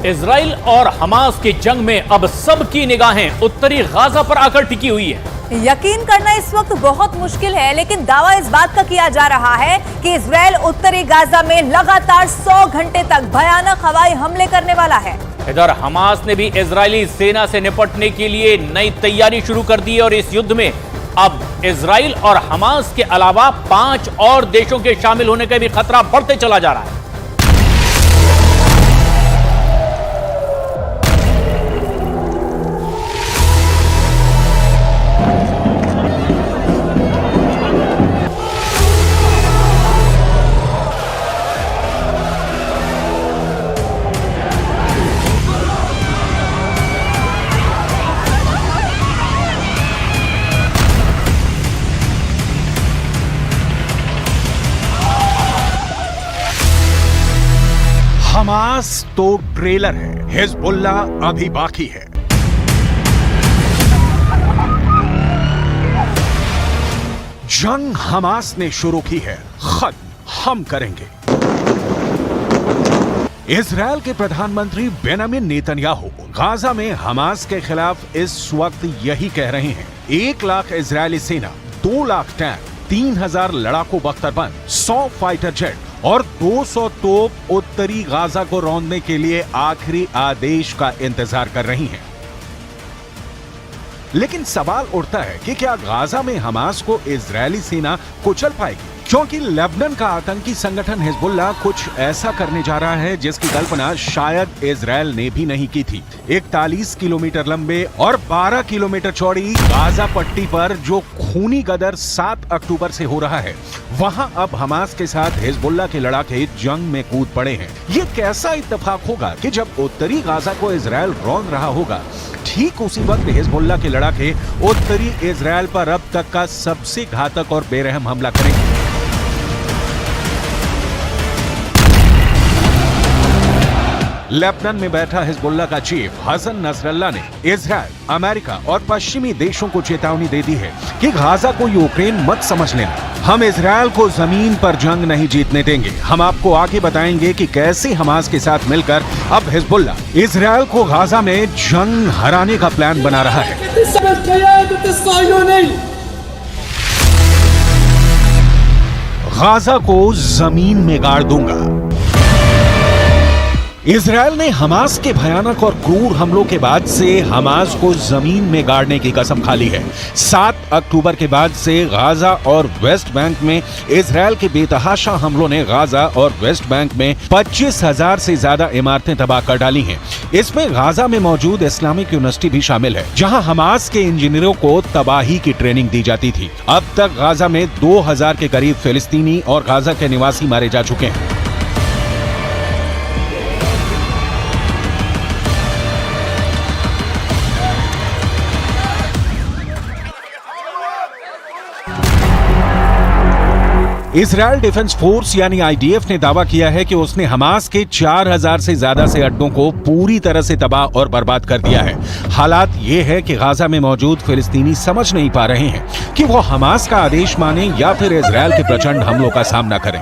Israel और Hamas की जंग में अब सबकी निगाहें उत्तरी गाजा पर आकर टिकी हुई है। यकीन करना इस वक्त बहुत मुश्किल है, लेकिन दावा इस बात का किया जा रहा है कि इजराइल उत्तरी गाजा में लगातार 100 घंटे तक भयानक हवाई हमले करने वाला है। इधर हमास ने भी इजरायली सेना से निपटने के लिए नई तैयारी शुरू कर दी है और इस युद्ध में अब इजराइल और हमास के अलावा 5 और देशों के शामिल होने का भी खतरा बढ़ते चला जा रहा है। हमास तो ट्रेलर है, हिजबुल्ला अभी बाकी है। जंग हमास ने शुरू की है, खत्म हम करेंगे। इजराइल के प्रधानमंत्री बेंजामिन नेतन्याहू गाजा में हमास के खिलाफ इस वक्त यही कह रहे हैं। 1 लाख इजरायली सेना, 2 लाख टैंक, 3000 लड़ाकू बख्तरबंद, 100 फाइटर जेट और 200 तोप उत्तरी गाजा को रौंदने के लिए आखिरी आदेश का इंतजार कर रही हैं। लेकिन सवाल उठता है कि क्या गाजा में हमास को इजरायली सेना कुचल पाएगी? क्योंकि लेबनान का आतंकी संगठन हिजबुल्ला कुछ ऐसा करने जा रहा है जिसकी कल्पना शायद इजराइल ने भी नहीं की थी। 41 किलोमीटर लंबे और 12 किलोमीटर चौड़ी गाजा पट्टी पर जो खूनी गदर 7 अक्टूबर से हो रहा है, वहां अब हमास के साथ हिजबुल्ला के लड़ाके जंग में कूद पड़े हैं। ये कैसा इत्तेफाक होगा कि जब उत्तरी गाजा को इजराइल रौंद रहा होगा, ठीक उसी वक्त हिजबुल्ला के लड़ाके उत्तरी इजराइल पर अब तक का सबसे घातक और बेरहम हमला करेंगे। लेबनान में बैठा हिजबुल्ला का चीफ हसन नसरल्ला ने इजराइल, अमेरिका और पश्चिमी देशों को चेतावनी दे दी है कि गाजा को यूक्रेन मत समझ लेना। हम इजराइल को जमीन पर जंग नहीं जीतने देंगे। हम आपको आगे बताएंगे कि कैसे हमास के साथ मिलकर अब हिजबुल्ला इजराइल को गाजा में जंग हराने का प्लान बना रहा है। गाजा को जमीन में गाड़ दूंगा। इजराइल ने हमास के भयानक और क्रूर हमलों के बाद से हमास को जमीन में गाड़ने की कसम खा ली है। 7 अक्टूबर के बाद से गाजा और वेस्ट बैंक में इजराइल के बेतहाशा हमलों ने गाजा और वेस्ट बैंक में 25,000 से ज्यादा इमारतें तबाह कर डाली हैं। इसमें गाजा में मौजूद इस्लामिक यूनिवर्सिटी भी शामिल है, जहां हमास के इंजीनियरों को तबाही की ट्रेनिंग दी जाती थी। अब तक गाजा में 2000 के करीब फिलिस्तीनी और गाजा के निवासी मारे जा चुके हैं। इजराइल डिफेंस फोर्स यानी आईडीएफ ने दावा किया है कि उसने हमास के 4000 से ज्यादा से अड्डों को पूरी तरह से तबाह और बर्बाद कर दिया है। हालात ये है कि गाजा में मौजूद फिलिस्तीनी समझ नहीं पा रहे हैं कि वो हमास का आदेश माने या फिर इजराइल के प्रचंड हमलों का सामना करें।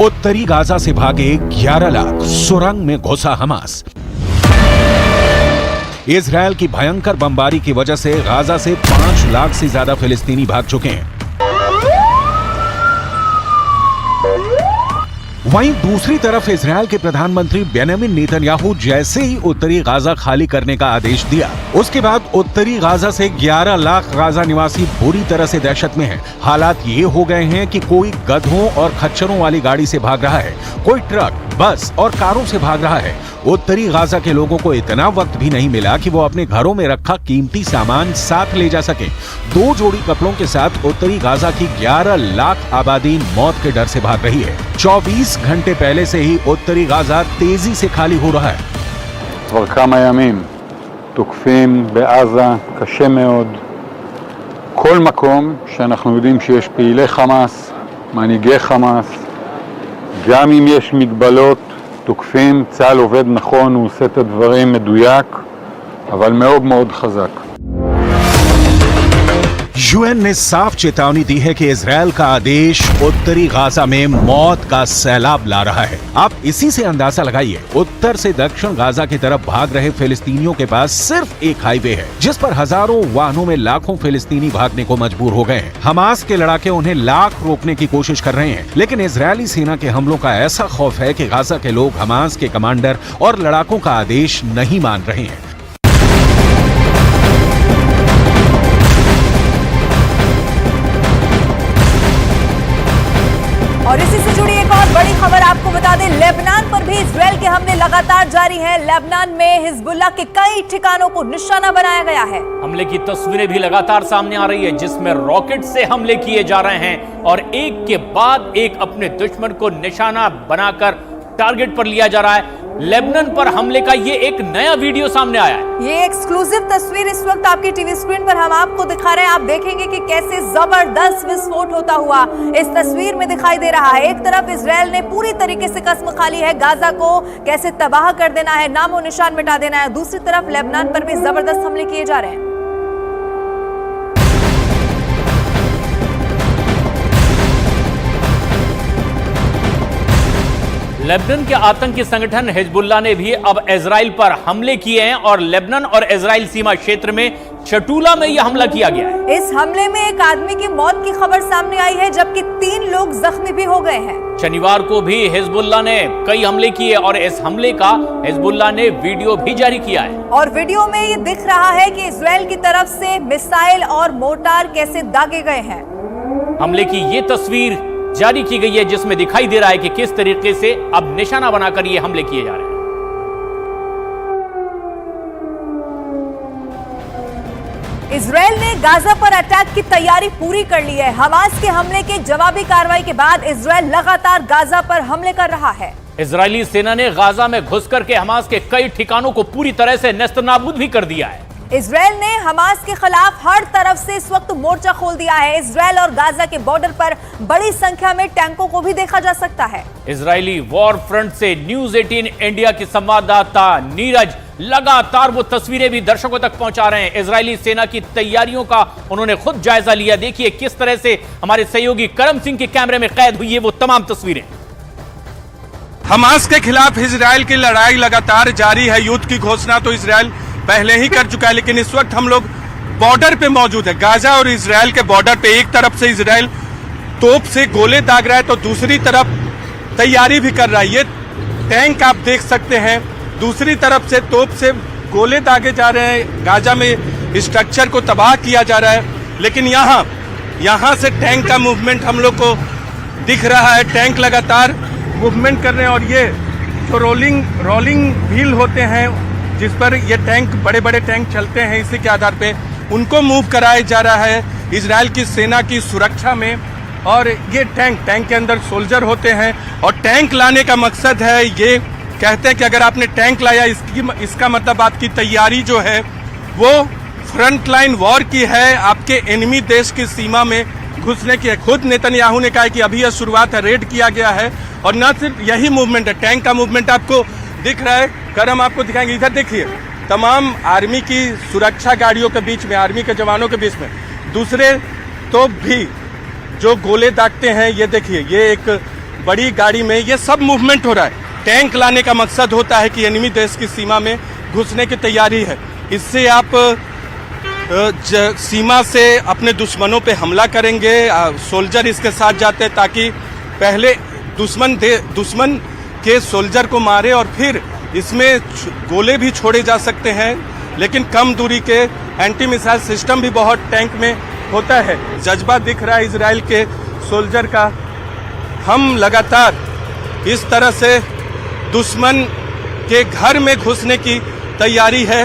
उत्तरी गाजा से भागे 11 लाख, सुरंग में घुसा हमास। इजराइल की भयंकर बमबारी की वजह से गाजा से 5 लाख से ज्यादा फिलिस्तीनी भाग चुके हैं। वहीं दूसरी तरफ इजराइल के प्रधानमंत्री बेंजामिन नेतन्याहू जैसे ही उत्तरी गाजा खाली करने का आदेश दिया, उसके बाद उत्तरी गाजा से 11 लाख गाजा निवासी बुरी तरह से दहशत में हैं। हालात ये हो गए हैं कि कोई गधों और खच्चरों वाली गाड़ी से भाग रहा है, कोई ट्रक, बस और कारों से भाग रहा है। उत्तरी गाजा के लोगों को इतना वक्त भी नहीं मिला कि वो अपने घरों में रखा कीमती सामान साथ ले जा सके। 2 जोड़ी कपड़ों के साथ उत्तरी गाजा की 11 लाख आबादी मौत के डर से भाग रही है। 24 घंटे पहले से ही उत्तरी गाजा तेजी से खाली हो रहा है। כבר כמה ימים תוקפים בעזה קשה מאוד. כל מקום שאנחנו יודעים שיש פעילי חמאס, מנהיגי חמאס, גם אם יש מגבלות, תוקפים, צה"ל עובד נכון, הוא עושה את הדברים מדויק, אבל מאוד מאוד חזק. यूएन ने साफ चेतावनी दी है कि इजरायल का आदेश उत्तरी गाजा में मौत का सैलाब ला रहा है। आप इसी से अंदाजा लगाइए, उत्तर से दक्षिण गाजा की तरफ भाग रहे फिलिस्तीनियों के पास सिर्फ एक हाईवे है जिस पर हजारों वाहनों में लाखों फिलिस्तीनी भागने को मजबूर हो गए हैं। हमास के लड़ाके उन्हें लाख रोकने की कोशिश कर रहे हैं, लेकिन इजरायली सेना के हमलों का ऐसा खौफ है कि गाजा के लोग हमास के कमांडर और लड़ाकों का आदेश नहीं मान रहे हैं। और इसी से जुड़ी एक और बड़ी खबर आपको बता दें, लेबनान पर भी इजरायल के हमले लगातार जारी हैं। लेबनान में हिजबुल्लाह के कई ठिकानों को निशाना बनाया गया है। हमले की तस्वीरें भी लगातार सामने आ रही है जिसमें रॉकेट से हमले किए जा रहे हैं और एक के बाद एक अपने दुश्मन को निशाना बनाकर टारगेट पर लिया जा रहा है। लेबनान पर हमले का ये एक नया वीडियो सामने आया है। ये एक्सक्लूसिव तस्वीर इस वक्त आपकी टीवी स्क्रीन पर हम आपको दिखा रहे हैं। आप देखेंगे कि कैसे जबरदस्त विस्फोट होता हुआ इस तस्वीर में दिखाई दे रहा है। एक तरफ इजरायल ने पूरी तरीके से कसम खा ली है गाजा को कैसे तबाह कर देना है, नामो निशान मिटा देना है। दूसरी तरफ लेबनान पर भी जबरदस्त हमले किए जा रहे हैं। लेबनान के आतंकी संगठन हिजबुल्लाह ने भी अब इजराइल पर हमले किए हैं और लेबनान और इजराइल सीमा क्षेत्र में चटूला में यह हमला किया गया है। इस हमले में एक आदमी की मौत की खबर सामने आई है जबकि 3 लोग जख्मी भी हो गए हैं। शनिवार को भी हिजबुल्लाह ने कई हमले किए और इस हमले का हिजबुल्लाह ने वीडियो भी जारी किया है। और वीडियो में ये दिख रहा है कि इजराइल की तरफ से मिसाइल और मोर्टार कैसे दागे गए हैं। हमले की ये तस्वीर जारी की गई है जिसमें दिखाई दे रहा है कि किस तरीके से अब निशाना बनाकर ये हमले किए जा रहे हैं। इजराइल ने गाजा पर अटैक की तैयारी पूरी कर ली है। हमास के हमले के जवाबी कार्रवाई के बाद इजराइल लगातार गाजा पर हमले कर रहा है। इजरायली सेना ने गाजा में घुसकर के हमास के कई ठिकानों को पूरी तरह से नेस्तनाबूद भी कर दिया है। इजराइल ने हमास के खिलाफ हर तरफ से इस वक्त मोर्चा खोल दिया है। इजराइल और गाजा के बॉर्डर पर बड़ी संख्या में टैंकों को भी देखा जा सकता है। इजरायली वॉर फ्रंट से न्यूज 18 इंडिया की संवाददाता नीरज लगातार वो तस्वीरें भी दर्शकों तक पहुंचा रहे हैं। इजरायली सेना की तैयारियों का उन्होंने खुद जायजा लिया। देखिए किस तरह से हमारे सहयोगी करम सिंह के कैमरे में कैद हुई है वो तमाम तस्वीरें। हमास के खिलाफ इजराइल की लड़ाई लगातार जारी है। युद्ध की घोषणा तो इजराइल पहले ही कर चुका है, लेकिन इस वक्त हम लोग बॉर्डर पे मौजूद है। गाजा और इजराइल के बॉर्डर पे एक तरफ से इजराइल तोप से गोले दाग रहा है तो दूसरी तरफ तैयारी भी कर रहा है। ये टैंक आप देख सकते हैं, दूसरी तरफ से तोप से गोले दागे जा रहे हैं। गाजा में स्ट्रक्चर को तबाह किया जा रहा है, लेकिन यहाँ से टैंक का मूवमेंट हम लोग को दिख रहा है। टैंक लगातार मूवमेंट कर रहे हैं और ये जो रोलिंग व्हील होते हैं जिस पर ये टैंक बड़े बड़े टैंक चलते हैं, इसी के आधार पे उनको मूव कराया जा रहा है इजराइल की सेना की सुरक्षा में। और ये टैंक के अंदर सोल्जर होते हैं और टैंक लाने का मकसद है, ये कहते हैं कि अगर आपने टैंक लाया इसका मतलब आपकी तैयारी जो है वो फ्रंट लाइन वॉर की है, आपके एनिमी देश की सीमा में घुसने की है। खुद नेतन्याहू ने कहा है कि अभी यह शुरुआत है, रेड किया गया है। और न सिर्फ यही मूवमेंट है, टैंक का मूवमेंट आपको दिख रहा है। करम आपको दिखाएंगे, इधर देखिए तमाम आर्मी की सुरक्षा गाड़ियों के बीच में, आर्मी के जवानों के बीच में दूसरे तोप भी जो गोले दागते हैं, ये देखिए ये एक बड़ी गाड़ी में ये सब मूवमेंट हो रहा है। टैंक लाने का मकसद होता है कि एनिमी देश की सीमा में घुसने की तैयारी है। इससे आप सीमा से अपने दुश्मनों पे हमला करेंगे। सोल्जर इसके साथ जाते हैं ताकि पहले दुश्मन के सोल्जर को मारे और फिर इसमें गोले भी छोड़े जा सकते हैं, लेकिन कम दूरी के एंटी मिसाइल सिस्टम भी बहुत टैंक में होता है। जज्बा दिख रहा है इजराइल के सोल्जर का। हम लगातार इस तरह से दुश्मन के घर में घुसने की तैयारी है